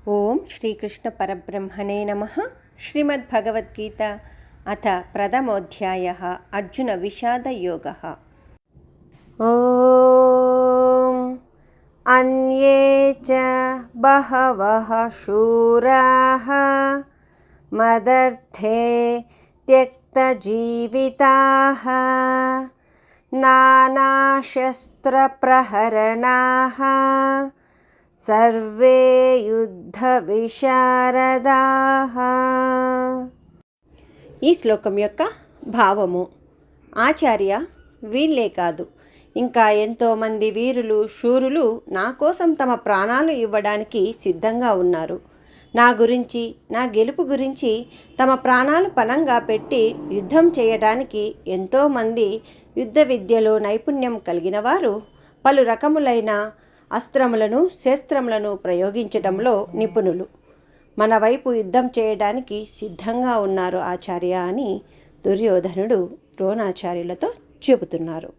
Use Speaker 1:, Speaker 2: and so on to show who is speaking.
Speaker 1: ఓం శ్రీకృష్ణ పరబ్రహ్మణే నమః. శ్రీమద్భగవద్గీత అథ ప్రథమోధ్యాయः అర్జున విషాదయోగः. ఓం అన్యే చ బహవః శూరాః మదర్థే త్యక్తజీవితాః నానాశస్త్రప్రహరణాః సర్వే యుద్ధ విశారదాః. ఈ శ్లోకం యొక్క భావము: ఆచార్య, వీళ్ళే కాదు, ఇంకా ఎంతోమంది వీరులు శూరులు నా కోసం తమ ప్రాణాలు ఇవ్వడానికి సిద్ధంగా ఉన్నారు. నా గురించి, నా గెలుపు గురించి తమ ప్రాణాలు పణంగా పెట్టి యుద్ధం చేయడానికి ఎంతోమంది యుద్ధ విద్యలో నైపుణ్యం కలిగిన వారు పలు రకములైన అస్త్రములను శస్త్రములను ప్రయోగించడంలో నిపుణులు మన వైపు యుద్ధం చేయడానికి సిద్ధంగా ఉన్నారు ఆచార్య అని దుర్యోధనుడు ద్రోణాచార్యులతో చెబుతున్నారు.